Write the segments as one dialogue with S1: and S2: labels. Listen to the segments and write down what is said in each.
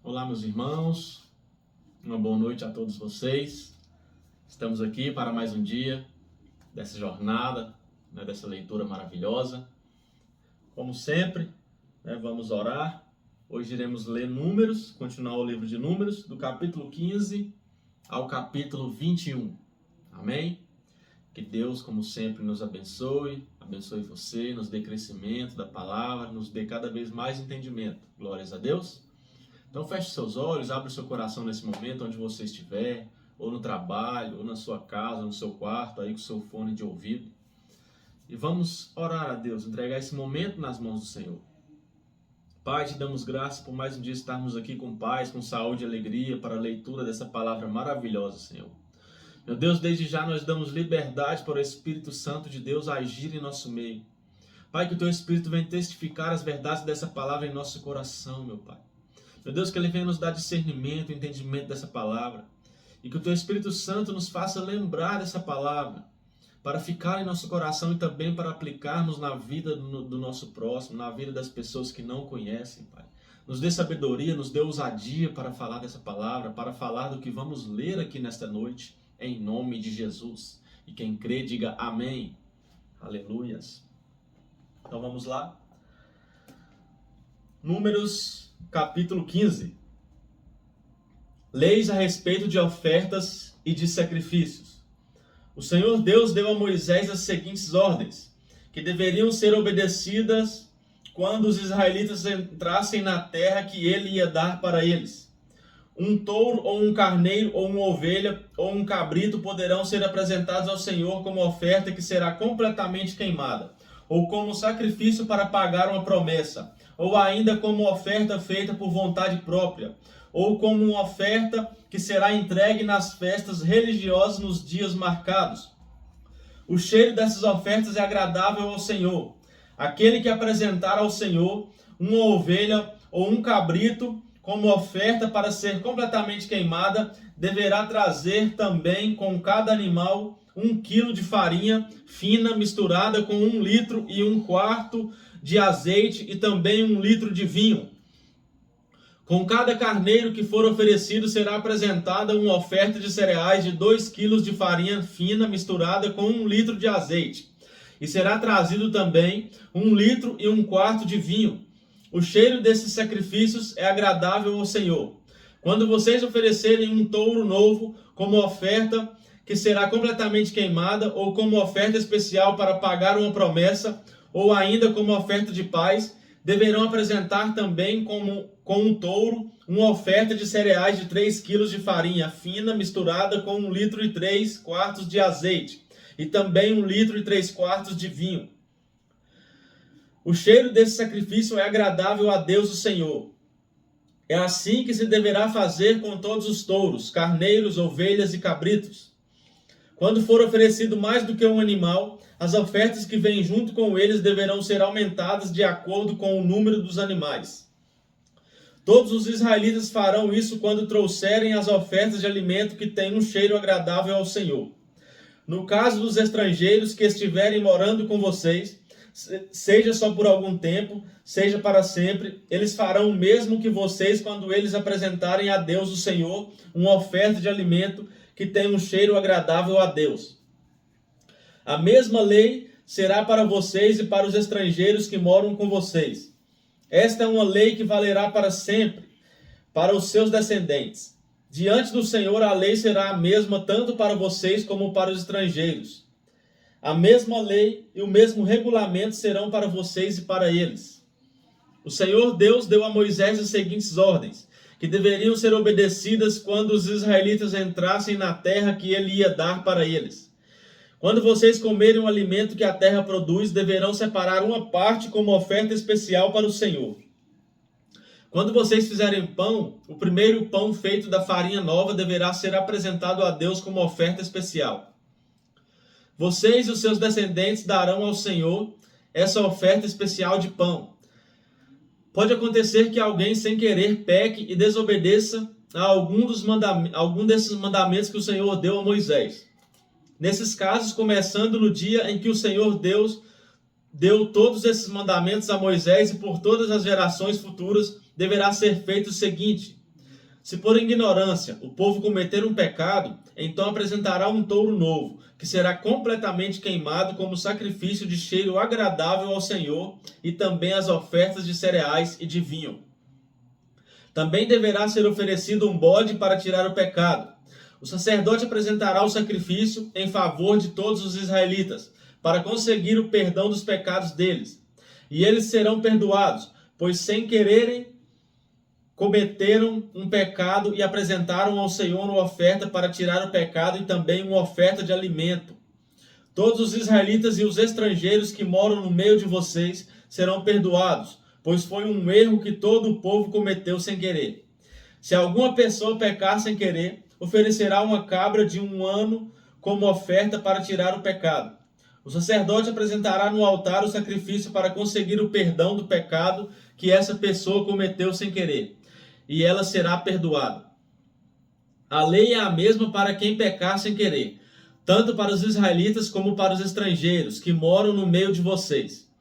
S1: Olá, meus irmãos, uma boa noite a todos vocês. Estamos aqui para mais um dia dessa jornada, dessa leitura maravilhosa. Como sempre, vamos orar. Hoje iremos ler Números, continuar o livro de Números, do capítulo 15 ao capítulo 21. Amém? Que Deus, como sempre, nos abençoe você, nos dê crescimento da palavra, nos dê cada vez mais entendimento. Glórias a Deus. Então feche seus olhos, abre o seu coração nesse momento, onde você estiver, ou no trabalho, ou na sua casa, ou no seu quarto, aí com o seu fone de ouvido. E vamos orar a Deus, entregar esse momento nas mãos do Senhor. Pai, te damos graça por mais um dia estarmos aqui com paz, com saúde e alegria para a leitura dessa palavra maravilhosa, Senhor. Meu Deus, desde já nós damos liberdade para o Espírito Santo de Deus agir em nosso meio. Pai, que o Teu Espírito venha testificar as verdades dessa palavra em nosso coração, meu Pai. Meu Deus, que Ele venha nos dar discernimento, entendimento dessa palavra. E que o Teu Espírito Santo nos faça lembrar dessa palavra, para ficar em nosso coração e também para aplicarmos na vida do nosso próximo, na vida das pessoas que não conhecem, Pai. Nos dê sabedoria, nos dê ousadia para falar dessa palavra, para falar do que vamos ler aqui nesta noite, em nome de Jesus. E quem crê, diga amém. Aleluias. Então vamos lá. Números capítulo 15. Leis a respeito de ofertas e de sacrifícios. O Senhor Deus deu a Moisés as seguintes ordens, que deveriam ser obedecidas quando os israelitas entrassem na terra que ele ia dar para eles. Um touro ou um carneiro ou uma ovelha ou um cabrito poderão ser apresentados ao Senhor como oferta que será completamente queimada, ou como sacrifício para pagar uma promessa, ou ainda como oferta feita por vontade própria, ou como uma oferta que será entregue nas festas religiosas nos dias marcados. O cheiro dessas ofertas é agradável ao Senhor. Aquele que apresentar ao Senhor uma ovelha ou um cabrito como oferta para ser completamente queimada, deverá trazer também com cada animal 1 quilo de farinha fina misturada com 1 litro e 1/4 de azeite e também 1 litro de vinho. Com cada carneiro que for oferecido será apresentada uma oferta de cereais de 2 quilos de farinha fina misturada com 1 litro de azeite. E será trazido também 1 litro e 1/4 de vinho. O cheiro desses sacrifícios é agradável ao Senhor. Quando vocês oferecerem um touro novo como oferta que será completamente queimada, ou como oferta especial para pagar uma promessa, ou ainda como oferta de paz, deverão apresentar também com um touro uma oferta de cereais de 3 quilos de farinha fina misturada com 1 litro e 3/4 de azeite, e também 1 litro e 3/4 de vinho. O cheiro desse sacrifício é agradável a Deus o Senhor. É assim que se deverá fazer com todos os touros, carneiros, ovelhas e cabritos. Quando for oferecido mais do que um animal, as ofertas que vêm junto com eles deverão ser aumentadas de acordo com o número dos animais. Todos os israelitas farão isso quando trouxerem as ofertas de alimento que têm um cheiro agradável ao Senhor. No caso dos estrangeiros que estiverem morando com vocês, seja só por algum tempo, seja para sempre, eles farão o mesmo que vocês quando eles apresentarem a Deus o Senhor uma oferta de alimento que tem um cheiro agradável a Deus. A mesma lei será para vocês e para os estrangeiros que moram com vocês. Esta é uma lei que valerá para sempre, para os seus descendentes. Diante do Senhor a lei será a mesma tanto para vocês como para os estrangeiros. A mesma lei e o mesmo regulamento serão para vocês e para eles. O Senhor Deus deu a Moisés as seguintes ordens, que deveriam ser obedecidas quando os israelitas entrassem na terra que ele ia dar para eles. Quando vocês comerem um alimento que a terra produz, deverão separar uma parte como oferta especial para o Senhor. Quando vocês fizerem pão, o primeiro pão feito da farinha nova deverá ser apresentado a Deus como oferta especial. Vocês e os seus descendentes darão ao Senhor essa oferta especial de pão. Pode acontecer que alguém sem querer peque e desobedeça a algum desses mandamentos que o Senhor deu a Moisés. Nesses casos, começando no dia em que o Senhor Deus deu todos esses mandamentos a Moisés e por todas as gerações futuras, deverá ser feito o seguinte: Se por ignorância o povo cometer um pecado, então apresentará um touro novo, que será completamente queimado como sacrifício de cheiro agradável ao Senhor, e também as ofertas de cereais e de vinho. Também deverá ser oferecido um bode para tirar o pecado. O sacerdote apresentará o sacrifício em favor de todos os israelitas, para conseguir o perdão dos pecados deles. E eles serão perdoados, pois sem quererem cometeram um pecado e apresentaram ao Senhor uma oferta para tirar o pecado e também uma oferta de alimento. Todos os israelitas e os estrangeiros que moram no meio de vocês serão perdoados, pois foi um erro que todo o povo cometeu sem querer. Se alguma pessoa pecar sem querer, oferecerá uma cabra de 1 ano como oferta para tirar o pecado. O sacerdote apresentará no altar o sacrifício para conseguir o perdão do pecado que essa pessoa cometeu sem querer, e ela será perdoada. A lei é a mesma para quem pecar sem querer, tanto para os israelitas como para os estrangeiros que moram no meio de vocês.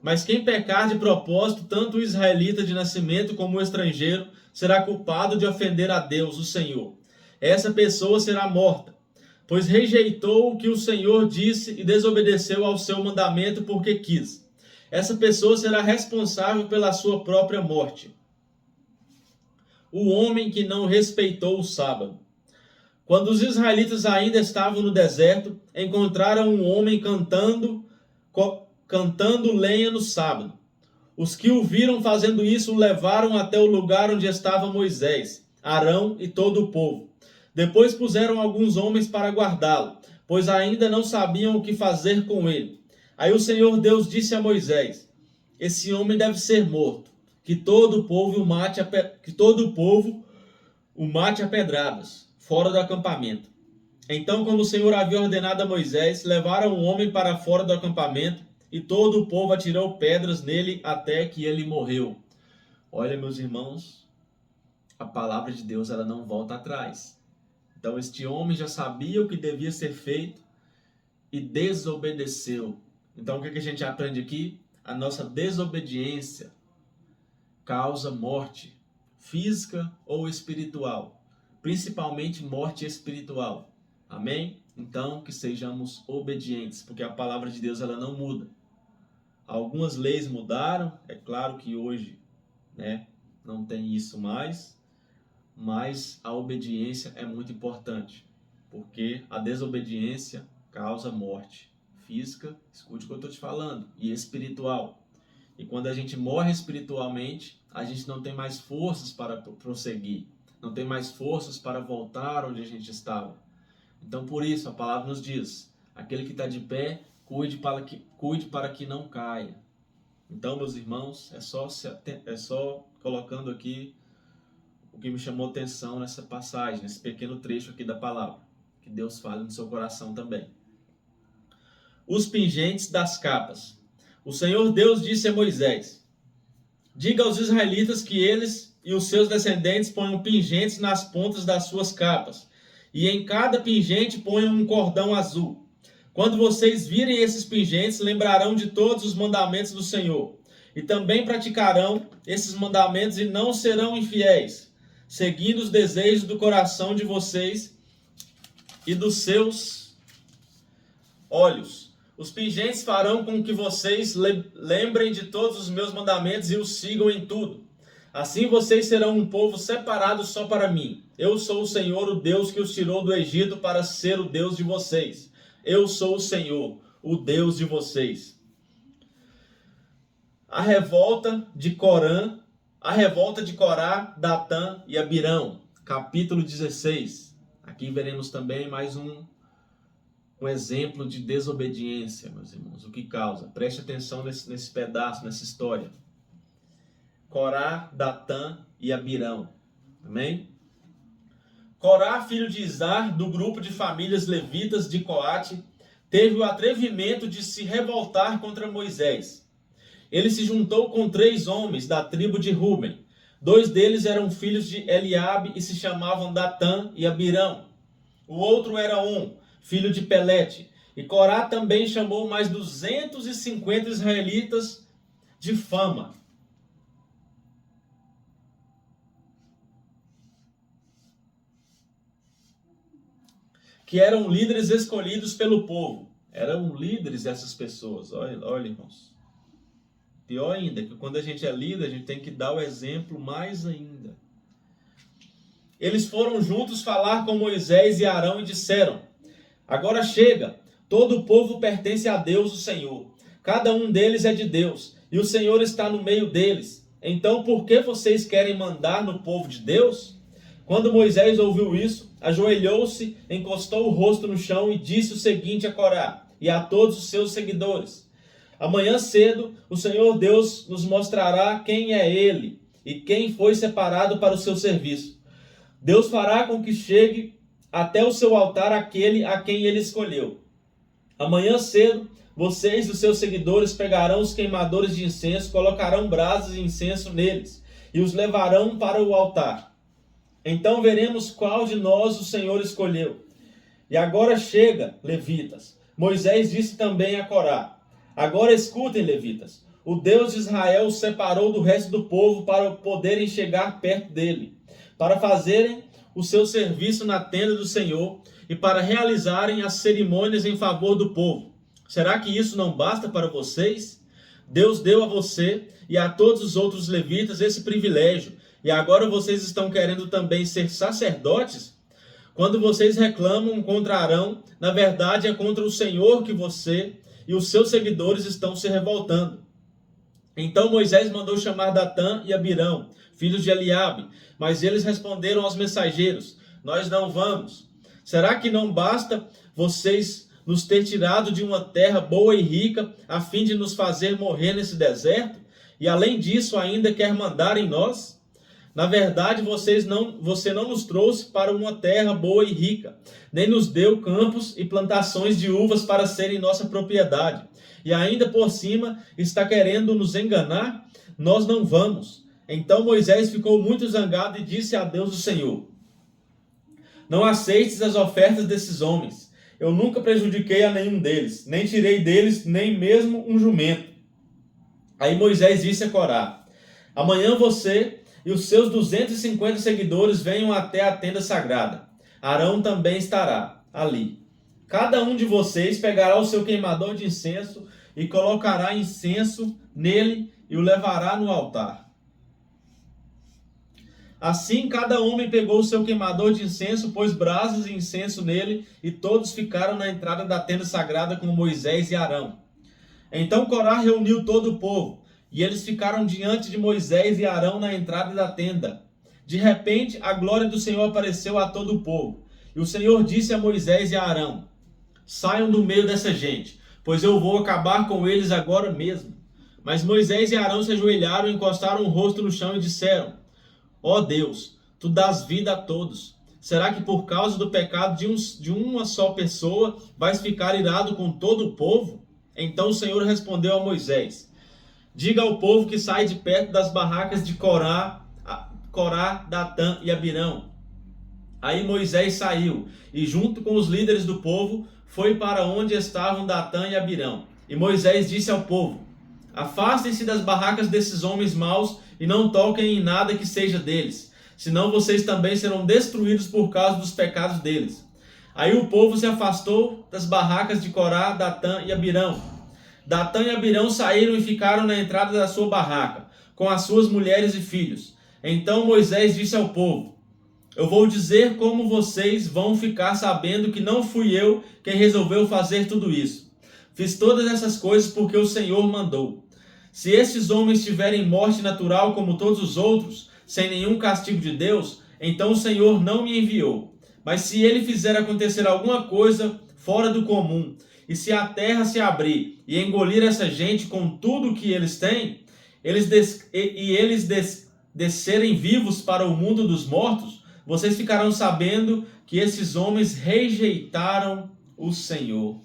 S1: Mas quem pecar de propósito, tanto o israelita de nascimento como o estrangeiro, será culpado de ofender a Deus, o Senhor. Essa pessoa será morta, pois rejeitou o que o Senhor disse e desobedeceu ao seu mandamento porque quis. Essa pessoa será responsável pela sua própria morte. O homem que não respeitou o sábado. Quando os israelitas ainda estavam no deserto, encontraram um homem cantando lenha no sábado. Os que o viram fazendo isso o levaram até o lugar onde estava Moisés, Arão e todo o povo. Depois puseram alguns homens para guardá-lo, pois ainda não sabiam o que fazer com ele. Aí o Senhor Deus disse a Moisés: esse homem deve ser morto, que todo o povo o mate a pedradas, fora do acampamento. Então, como o Senhor havia ordenado a Moisés, levaram o homem para fora do acampamento, e todo o povo atirou pedras nele até que ele morreu. Olha, meus irmãos, a palavra de Deus ela não volta atrás. Então, este homem já sabia o que devia ser feito e desobedeceu. Então, o que a gente aprende aqui? A nossa desobediência causa morte, física ou espiritual, principalmente morte espiritual. Amém? Então, que sejamos obedientes, porque a palavra de Deus ela não muda. Algumas leis mudaram, é claro que hoje, não tem isso mais, mas a obediência é muito importante, porque a desobediência causa morte física, escute o que eu estou te falando, e espiritual. E quando a gente morre espiritualmente, a gente não tem mais forças para prosseguir, não tem mais forças para voltar onde a gente estava. Então, por isso, a palavra nos diz, aquele que está de pé, cuide para que não caia. Então, meus irmãos, é só colocando aqui o que me chamou atenção nessa passagem, nesse pequeno trecho aqui da palavra. Que Deus fale no seu coração também. Os pingentes das capas. O Senhor Deus disse a Moisés: diga aos israelitas que eles e os seus descendentes ponham pingentes nas pontas das suas capas, e em cada pingente ponham um cordão azul. Quando vocês virem esses pingentes, lembrarão de todos os mandamentos do Senhor, e também praticarão esses mandamentos e não serão infiéis, seguindo os desejos do coração de vocês e dos seus olhos. Os pingentes farão com que vocês lembrem de todos os meus mandamentos e os sigam em tudo. Assim vocês serão um povo separado só para mim. Eu sou o Senhor, o Deus que os tirou do Egito para ser o Deus de vocês. Eu sou o Senhor, o Deus de vocês. A revolta de Corá, Datã e Abirão. Capítulo 16. Aqui veremos também mais um exemplo de desobediência, meus irmãos. O que causa? Preste atenção nesse pedaço, nessa história. Corá, Datã e Abirão. Amém? Corá, filho de Izar, do grupo de famílias levitas de Coate, teve o atrevimento de se revoltar contra Moisés. Ele se juntou com 3 homens da tribo de Ruben. 2 deles eram filhos de Eliabe e se chamavam Datã e Abirão. O outro era filho de Pelete. E Corá também chamou mais 250 israelitas de fama. que eram líderes escolhidos pelo povo. Eram líderes essas pessoas. Olha, irmãos. Pior ainda, que quando a gente é líder, a gente tem que dar o exemplo mais ainda. Eles foram juntos falar com Moisés e Arão e disseram: agora chega, todo o povo pertence a Deus, o Senhor. Cada um deles é de Deus, e o Senhor está no meio deles. Então, por que vocês querem mandar no povo de Deus? Quando Moisés ouviu isso, ajoelhou-se, encostou o rosto no chão e disse o seguinte a Corá e a todos os seus seguidores: amanhã cedo, o Senhor Deus nos mostrará quem é Ele e quem foi separado para o seu serviço. Deus fará com que chegue até o seu altar aquele a quem Ele escolheu. Amanhã cedo, vocês e os seus seguidores pegarão os queimadores de incenso, colocarão brasas de incenso neles e os levarão para o altar. Então veremos qual de nós o Senhor escolheu. E agora chega, levitas. Moisés disse também a Corá: agora escutem, levitas. O Deus de Israel os separou do resto do povo para poderem chegar perto dele, para fazerem o seu serviço na tenda do Senhor e para realizarem as cerimônias em favor do povo. Será que isso não basta para vocês? Deus deu a você e a todos os outros levitas esse privilégio, e agora vocês estão querendo também ser sacerdotes? Quando vocês reclamam contra Arão, na verdade é contra o Senhor que você e os seus seguidores estão se revoltando. Então Moisés mandou chamar Datã e Abirão, filhos de Eliabe, mas eles responderam aos mensageiros: nós não vamos. Será que não basta vocês nos ter tirado de uma terra boa e rica, a fim de nos fazer morrer nesse deserto? E além disso ainda quer mandar em nós? Na verdade, você não nos trouxe para uma terra boa e rica, nem nos deu campos e plantações de uvas para serem nossa propriedade. E ainda por cima está querendo nos enganar? Nós não vamos. Então Moisés ficou muito zangado e disse a Deus o Senhor: não aceites as ofertas desses homens. Eu nunca prejudiquei a nenhum deles, nem tirei deles nem mesmo um jumento. Aí Moisés disse a Corá: amanhã você e os seus 250 seguidores venham até a tenda sagrada. Arão também estará ali. Cada um de vocês pegará o seu queimador de incenso e colocará incenso nele e o levará no altar. Assim, cada homem pegou o seu queimador de incenso, pôs brasas e incenso nele, e todos ficaram na entrada da tenda sagrada com Moisés e Arão. Então Corá reuniu todo o povo, e eles ficaram diante de Moisés e Arão na entrada da tenda. De repente, a glória do Senhor apareceu a todo o povo. E o Senhor disse a Moisés e a Arão: saiam do meio dessa gente, pois eu vou acabar com eles agora mesmo. Mas Moisés e Arão se ajoelharam, encostaram o rosto no chão e disseram: ó Deus, tu dás vida a todos. Será que por causa do pecado de uma só pessoa vais ficar irado com todo o povo? Então o Senhor respondeu a Moisés: diga ao povo que sai de perto das barracas de Corá, Datã e Abirão. Aí Moisés saiu, e junto com os líderes do povo, foi para onde estavam Datã e Abirão. E Moisés disse ao povo: afastem-se das barracas desses homens maus e não toquem em nada que seja deles, senão vocês também serão destruídos por causa dos pecados deles. Aí o povo se afastou das barracas de Corá, Datã e Abirão. Datã e Abirão saíram e ficaram na entrada da sua barraca, com as suas mulheres e filhos. Então Moisés disse ao povo: eu vou dizer como vocês vão ficar sabendo que não fui eu quem resolveu fazer tudo isso. Fiz todas essas coisas porque o Senhor mandou. Se esses homens tiverem morte natural como todos os outros, sem nenhum castigo de Deus, então o Senhor não me enviou. Mas se ele fizer acontecer alguma coisa fora do comum, e se a terra se abrir e engolir essa gente com tudo que eles têm, eles descerem vivos para o mundo dos mortos, vocês ficarão sabendo que esses homens rejeitaram o Senhor.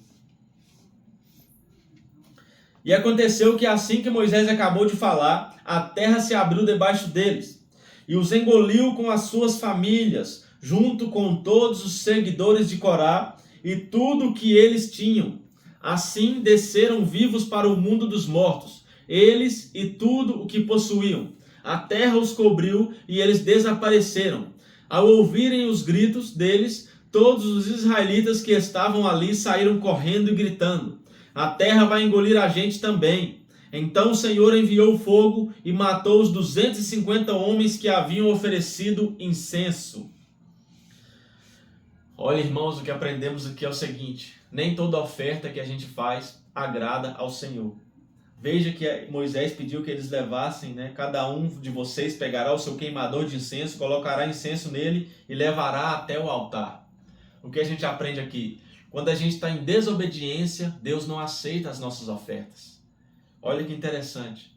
S1: E aconteceu que assim que Moisés acabou de falar, a terra se abriu debaixo deles, e os engoliu com as suas famílias, junto com todos os seguidores de Corá, e tudo o que eles tinham. Assim desceram vivos para o mundo dos mortos, eles e tudo o que possuíam. A terra os cobriu e eles desapareceram. Ao ouvirem os gritos deles, todos os israelitas que estavam ali saíram correndo e gritando: a terra vai engolir a gente também. Então o Senhor enviou fogo e matou os 250 homens que haviam oferecido incenso. Olha, irmãos, o que aprendemos aqui é o seguinte: nem toda oferta que a gente faz agrada ao Senhor. Veja que Moisés pediu que eles levassem, cada um de vocês pegará o seu queimador de incenso, colocará incenso nele e levará até o altar. O que a gente aprende aqui? Quando a gente está em desobediência, Deus não aceita as nossas ofertas. Olha que interessante.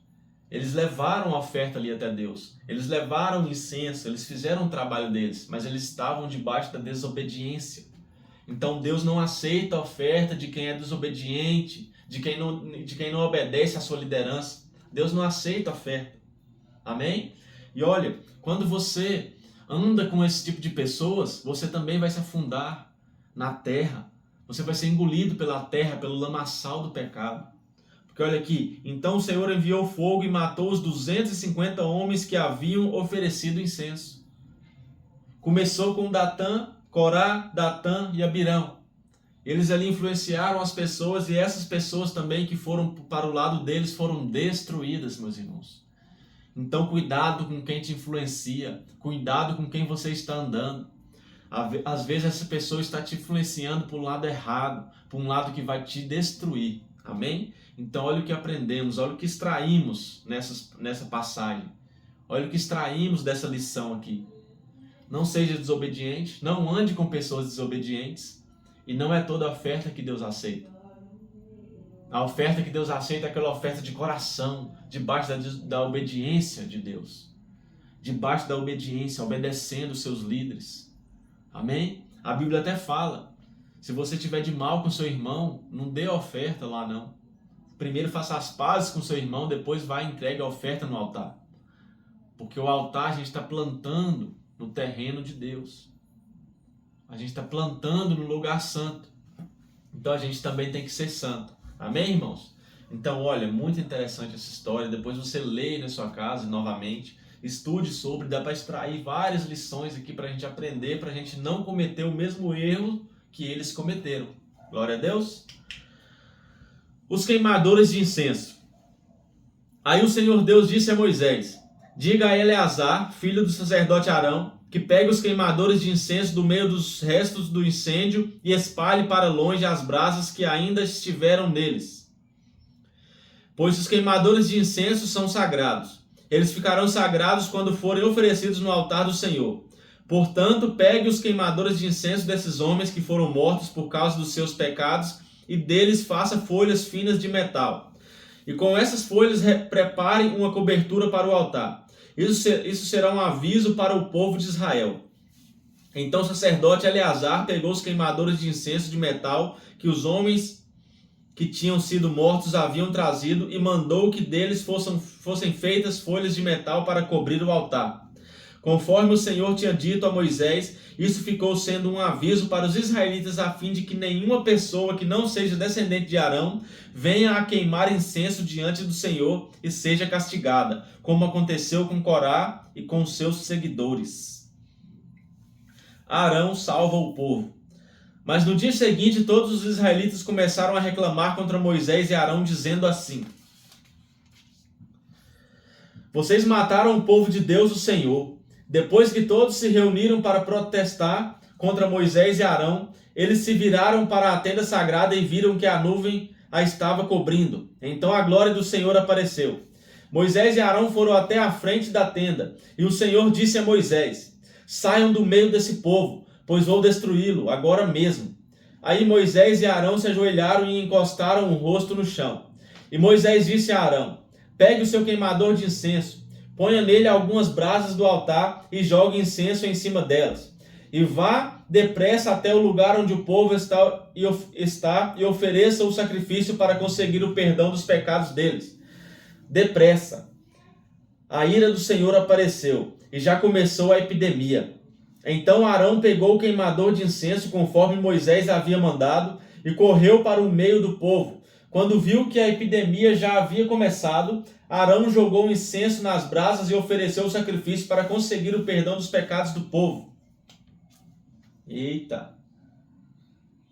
S1: Eles levaram a oferta ali até Deus. Eles levaram incenso, eles fizeram o trabalho deles, mas eles estavam debaixo da desobediência. Então Deus não aceita a oferta de quem é desobediente, de quem não obedece à sua liderança. Deus não aceita a oferta. Amém? E olha, quando você anda com esse tipo de pessoas, você também vai se afundar na terra. Você vai ser engolido pela terra, pelo lamaçal do pecado. Porque olha aqui, então o Senhor enviou fogo e matou os 250 homens que haviam oferecido incenso. Começou com Datã, Corá, Datã e Abirão. Eles ali influenciaram as pessoas e essas pessoas também que foram para o lado deles foram destruídas, meus irmãos. Então cuidado com quem te influencia, cuidado com quem você está andando. Às vezes essa pessoa está te influenciando para um lado errado, para um lado que vai te destruir. Amém? Então olha o que aprendemos, olha o que extraímos nessa passagem. Olha o que extraímos dessa lição aqui. Não seja desobediente, não ande com pessoas desobedientes. E não é toda oferta que Deus aceita. A oferta que Deus aceita é aquela oferta de coração, debaixo da obediência de Deus. Debaixo da obediência, obedecendo os seus líderes. Amém? A Bíblia até fala, se você tiver de mal com seu irmão, não dê oferta lá não. Primeiro faça as pazes com seu irmão, depois vá e entregue a oferta no altar. Porque o altar a gente está plantando no terreno de Deus. A gente está plantando no lugar santo. Então a gente também tem que ser santo. Amém, irmãos? Então, olha, muito interessante essa história. Depois você leia na sua casa novamente. Estude sobre, dá para extrair várias lições aqui para a gente aprender, para a gente não cometer o mesmo erro que eles cometeram. Glória a Deus. Os queimadores de incenso. Aí o Senhor Deus disse a Moisés: diga a Eleazar, filho do sacerdote Arão, que pegue os queimadores de incenso do meio dos restos do incêndio e espalhe para longe as brasas que ainda estiveram neles. Pois os queimadores de incenso são sagrados. Eles ficarão sagrados quando forem oferecidos no altar do Senhor. Portanto, pegue os queimadores de incenso desses homens que foram mortos por causa dos seus pecados e deles faça folhas finas de metal. E com essas folhas prepare uma cobertura para o altar. Isso será um aviso para o povo de Israel. Então o sacerdote Eleazar pegou os queimadores de incenso de metal que os homens que tinham sido mortos haviam trazido e mandou que deles fossem feitas folhas de metal para cobrir o altar. Conforme o Senhor tinha dito a Moisés, isso ficou sendo um aviso para os israelitas a fim de que nenhuma pessoa que não seja descendente de Arão venha a queimar incenso diante do Senhor e seja castigada, como aconteceu com Corá e com seus seguidores. Arão salva o povo. Mas no dia seguinte todos os israelitas começaram a reclamar contra Moisés e Arão, dizendo assim: vocês mataram o povo de Deus, o Senhor. Depois que todos se reuniram para protestar contra Moisés e Arão, eles se viraram para a tenda sagrada e viram que a nuvem a estava cobrindo. Então a glória do Senhor apareceu. Moisés e Arão foram até a frente da tenda, e o Senhor disse a Moisés: saiam do meio desse povo, pois vou destruí-lo agora mesmo. Aí Moisés e Arão se ajoelharam e encostaram o rosto no chão. E Moisés disse a Arão: pegue o seu queimador de incenso, ponha nele algumas brasas do altar e jogue incenso em cima delas. E vá depressa até o lugar onde o povo está e ofereça o sacrifício para conseguir o perdão dos pecados deles. Depressa. A ira do Senhor apareceu e já começou a epidemia. Então Arão pegou o queimador de incenso conforme Moisés havia mandado e correu para o meio do povo. Quando viu que a epidemia já havia começado, Arão jogou o incenso nas brasas e ofereceu o sacrifício para conseguir o perdão dos pecados do povo. Eita!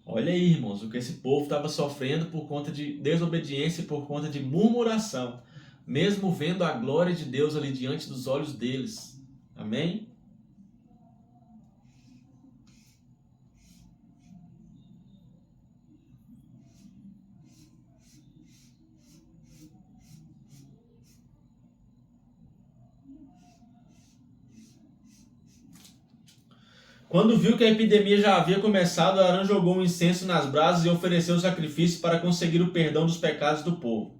S1: Olha aí, irmãos, o que esse povo estava sofrendo por conta de desobediência e por conta de murmuração, mesmo vendo a glória de Deus ali diante dos olhos deles. Amém? Quando viu que a epidemia já havia começado, Arão jogou um incenso nas brasas e ofereceu sacrifício para conseguir o perdão dos pecados do povo.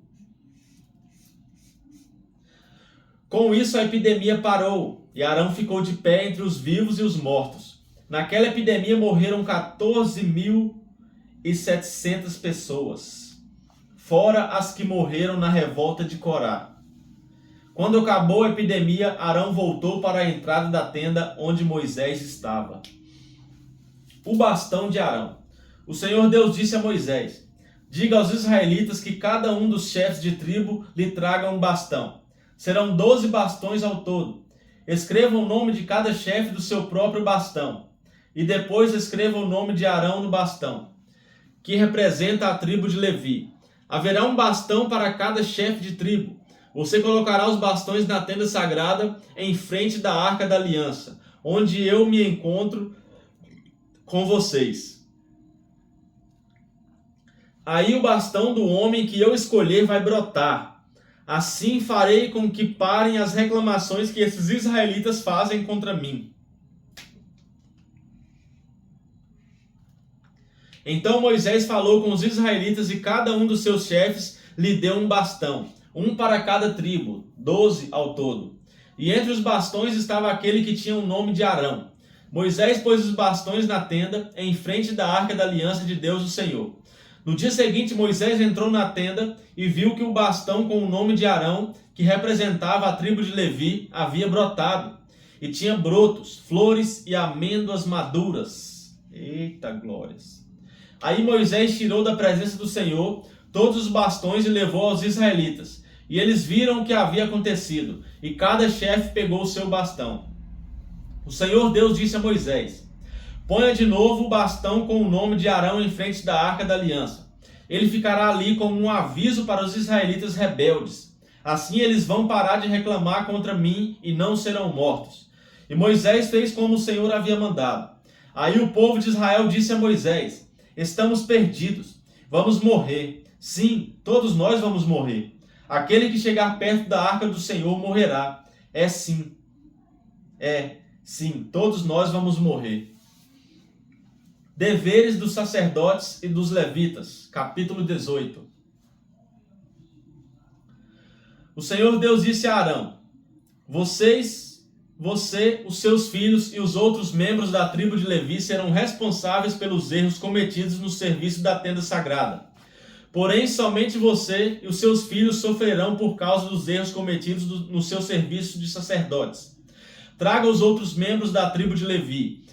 S1: Com isso, a epidemia parou e Arão ficou de pé entre os vivos e os mortos. Naquela epidemia morreram 14.700 pessoas, fora as que morreram na revolta de Corá. Quando acabou a epidemia, Arão voltou para a entrada da tenda onde Moisés estava. O bastão de Arão. O Senhor Deus disse a Moisés: diga aos israelitas que cada um dos chefes de tribo lhe traga um bastão. Serão 12 bastões ao todo. Escreva o nome de cada chefe do seu próprio bastão. E depois escreva o nome de Arão no bastão, que representa a tribo de Levi. Haverá um bastão para cada chefe de tribo. Você colocará os bastões na tenda sagrada em frente da Arca da Aliança, onde eu me encontro com vocês. Aí o bastão do homem que eu escolher vai brotar. Assim farei com que parem as reclamações que esses israelitas fazem contra mim. Então Moisés falou com os israelitas e cada um dos seus chefes lhe deu um bastão, um para cada tribo, 12 ao todo. E entre os bastões estava aquele que tinha o nome de Arão. Moisés pôs os bastões na tenda, em frente da Arca da Aliança de Deus, o Senhor. No dia seguinte, Moisés entrou na tenda e viu que o bastão com o nome de Arão, que representava a tribo de Levi, havia brotado. E tinha brotos, flores e amêndoas maduras. Eita glórias! Aí Moisés tirou da presença do Senhor todos os bastões e levou aos israelitas. E eles viram o que havia acontecido, e cada chefe pegou o seu bastão. O Senhor Deus disse a Moisés: ponha de novo o bastão com o nome de Arão em frente da Arca da Aliança. Ele ficará ali como um aviso para os israelitas rebeldes. Assim eles vão parar de reclamar contra mim e não serão mortos. E Moisés fez como o Senhor havia mandado. Aí o povo de Israel disse a Moisés: estamos perdidos, vamos morrer. Sim, todos nós vamos morrer. Aquele que chegar perto da arca do Senhor morrerá. Sim, todos nós vamos morrer. Deveres dos sacerdotes e dos levitas, capítulo 18. O Senhor Deus disse a Arão: você, os seus filhos e os outros membros da tribo de Levi serão responsáveis pelos erros cometidos no serviço da tenda sagrada. Porém, somente você e os seus filhos sofrerão por causa dos erros cometidos no seu serviço de sacerdotes. Traga os outros membros da tribo de Levi,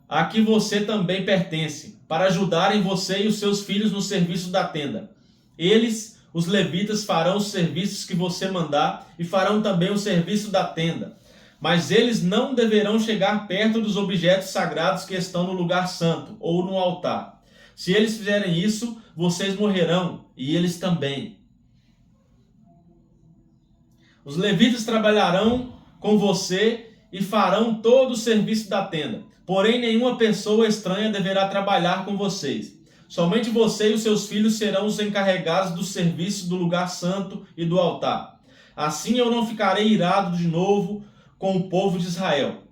S1: a que você também pertence, para ajudarem você e os seus filhos no serviço da tenda. Eles, os levitas, farão os serviços que você mandar e farão também o serviço da tenda. Mas eles não deverão chegar perto dos objetos sagrados que estão no lugar santo ou no altar. Se eles fizerem isso, vocês morrerão, e eles também. Os levitas trabalharão com você e farão todo o serviço da tenda. Porém, nenhuma pessoa estranha deverá trabalhar com vocês. Somente você e os seus filhos serão os encarregados do serviço do lugar santo e do altar. Assim eu não ficarei irado de novo com o povo de Israel.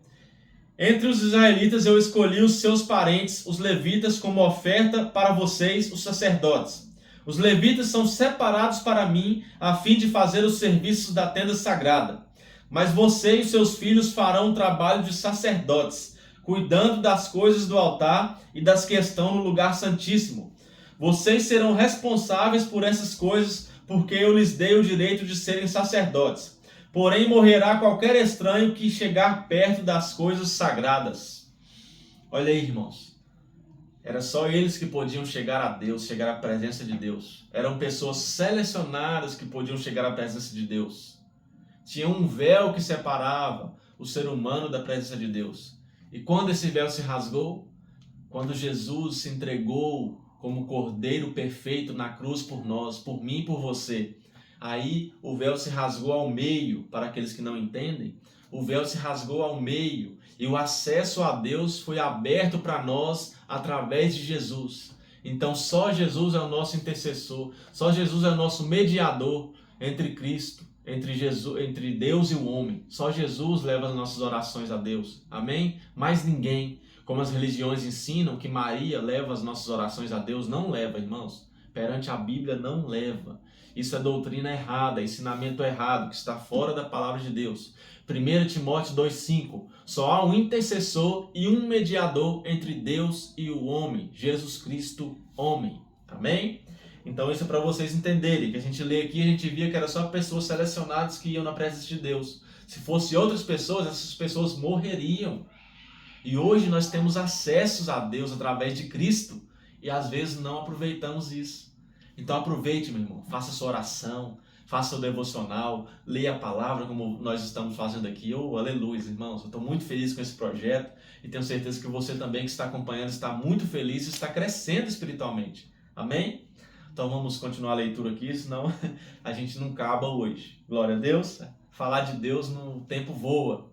S1: Entre os israelitas eu escolhi os seus parentes, os levitas, como oferta para vocês, os sacerdotes. Os levitas são separados para mim, a fim de fazer os serviços da tenda sagrada. Mas você e seus filhos farão o trabalho de sacerdotes, cuidando das coisas do altar e das que estão no lugar santíssimo. Vocês serão responsáveis por essas coisas, porque eu lhes dei o direito de serem sacerdotes. Porém, morrerá qualquer estranho que chegar perto das coisas sagradas. Olha aí, irmãos. Era só eles que podiam chegar a Deus, chegar à presença de Deus. Eram pessoas selecionadas que podiam chegar à presença de Deus. Tinha um véu que separava o ser humano da presença de Deus. E quando esse véu se rasgou, quando Jesus se entregou como Cordeiro perfeito na cruz por nós, por mim e por você, aí o véu se rasgou ao meio. Para aqueles que não entendem, o véu se rasgou ao meio e o acesso a Deus foi aberto para nós através de Jesus. Então só Jesus é o nosso intercessor, só Jesus é o nosso mediador entre Cristo, entre Deus e o homem. Só Jesus leva as nossas orações a Deus. Amém? Mais ninguém. Como as religiões ensinam que Maria leva as nossas orações a Deus, não leva, irmãos. Perante a Bíblia não leva. Isso é doutrina errada, ensinamento errado, que está fora da palavra de Deus. 1 Timóteo 2,5. Só há um intercessor e um mediador entre Deus e o homem, Jesus Cristo, homem. Amém? Então isso é para vocês entenderem, que a gente lê aqui, a gente via que era só pessoas selecionadas que iam na presença de Deus. Se fosse outras pessoas, essas pessoas morreriam. E hoje nós temos acessos a Deus através de Cristo e às vezes não aproveitamos isso. Então aproveite, meu irmão, faça sua oração, faça o devocional, leia a palavra como nós estamos fazendo aqui. Oh, aleluia, irmãos, eu estou muito feliz com esse projeto e tenho certeza que você também que está acompanhando está muito feliz e está crescendo espiritualmente. Amém? Então vamos continuar a leitura aqui, senão a gente não acaba hoje. Glória a Deus. Falar de Deus no tempo voa.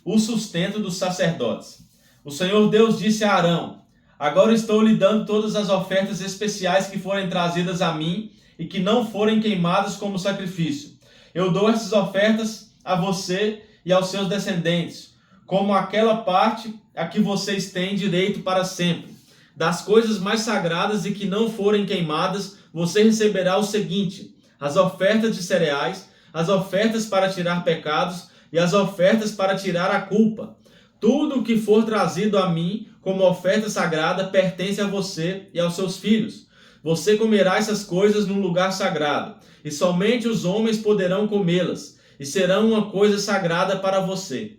S1: O sustento dos sacerdotes. O Senhor Deus disse a Arão: agora estou lhe dando todas as ofertas especiais que forem trazidas a mim e que não forem queimadas como sacrifício. Eu dou essas ofertas a você e aos seus descendentes, como aquela parte a que vocês têm direito para sempre. Das coisas mais sagradas e que não forem queimadas, você receberá o seguinte: as ofertas de cereais, as ofertas para tirar pecados e as ofertas para tirar a culpa. Tudo o que for trazido a mim como oferta sagrada pertence a você e aos seus filhos. Você comerá essas coisas num lugar sagrado, e somente os homens poderão comê-las, e serão uma coisa sagrada para você.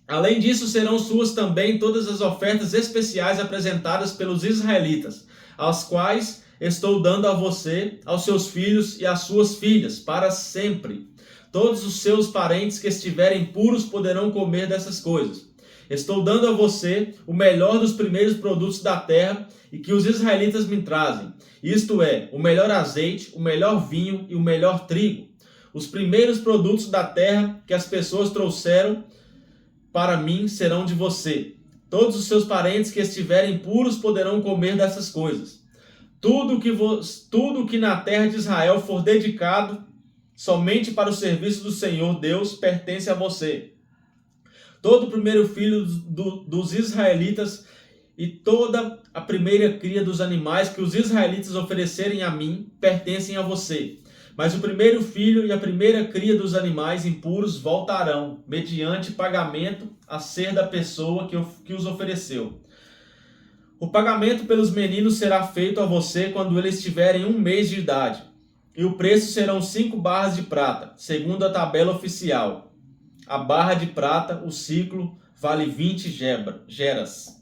S1: Além disso, serão suas também todas as ofertas especiais apresentadas pelos israelitas, as quais estou dando a você, aos seus filhos e às suas filhas, para sempre. Todos os seus parentes que estiverem puros poderão comer dessas coisas. Estou dando a você o melhor dos primeiros produtos da terra e que os israelitas me trazem. Isto é, o melhor azeite, o melhor vinho e o melhor trigo. Os primeiros produtos da terra que as pessoas trouxeram para mim serão de você. Todos os seus parentes que estiverem puros poderão comer dessas coisas. Tudo que na terra de Israel for dedicado somente para o serviço do Senhor Deus pertence a você. Todo o primeiro filho dos israelitas e toda a primeira cria dos animais que os israelitas oferecerem a mim pertencem a você. Mas o primeiro filho e a primeira cria dos animais impuros voltarão, mediante pagamento a ser da pessoa que os ofereceu. O pagamento pelos meninos será feito a você quando eles tiverem 1 mês de idade. E o preço serão 5 barras de prata, segundo a tabela oficial. A barra de prata, o ciclo, vale 20 geras.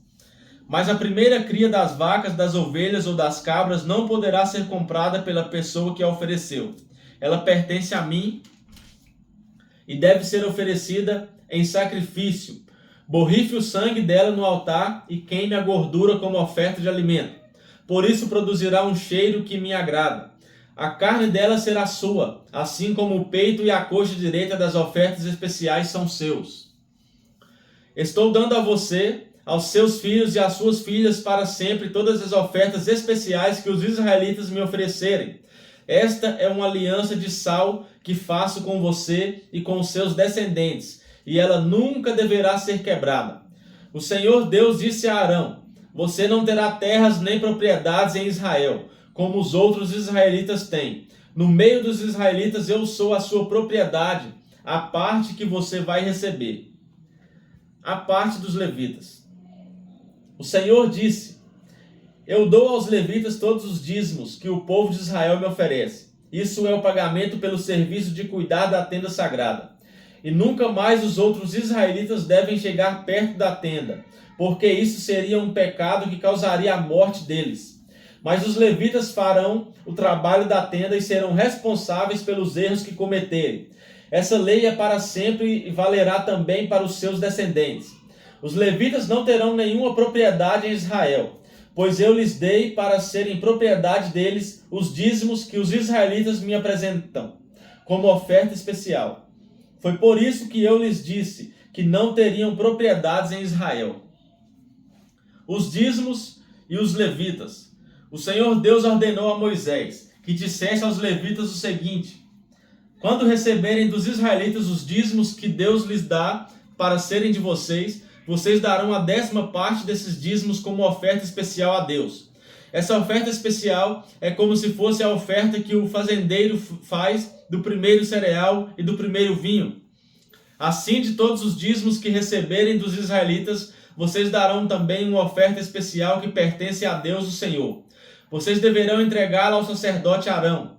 S1: Mas a primeira cria das vacas, das ovelhas ou das cabras não poderá ser comprada pela pessoa que a ofereceu. Ela pertence a mim e deve ser oferecida em sacrifício. Borrife o sangue dela no altar e queime a gordura como oferta de alimento. Por isso produzirá um cheiro que me agrada. A carne dela será sua, assim como o peito e a coxa direita das ofertas especiais são seus. Estou dando a você, aos seus filhos e às suas filhas para sempre todas as ofertas especiais que os israelitas me oferecerem. Esta é uma aliança de sal que faço com você e com os seus descendentes, e ela nunca deverá ser quebrada. O Senhor Deus disse a Arão: você não terá terras nem propriedades em Israel, como os outros israelitas têm. No meio dos israelitas eu sou a sua propriedade, a parte que você vai receber. A parte dos levitas. O Senhor disse: eu dou aos levitas todos os dízimos que o povo de Israel me oferece. Isso é o pagamento pelo serviço de cuidar da tenda sagrada. E nunca mais os outros israelitas devem chegar perto da tenda, porque isso seria um pecado que causaria a morte deles. Mas os levitas farão o trabalho da tenda e serão responsáveis pelos erros que cometerem. Essa lei é para sempre e valerá também para os seus descendentes. Os levitas não terão nenhuma propriedade em Israel, pois eu lhes dei para serem propriedade deles os dízimos que os israelitas me apresentam, como oferta especial. Foi por isso que eu lhes disse que não teriam propriedades em Israel. Os dízimos e os levitas. O Senhor Deus ordenou a Moisés que dissesse aos levitas o seguinte: quando receberem dos israelitas os dízimos que Deus lhes dá para serem de vocês, vocês darão a 10ª parte desses dízimos como oferta especial a Deus. Essa oferta especial é como se fosse a oferta que o fazendeiro faz do primeiro cereal e do primeiro vinho. Assim, de todos os dízimos que receberem dos israelitas, vocês darão também uma oferta especial que pertence a Deus, o Senhor. Vocês deverão entregá-la ao sacerdote Arão.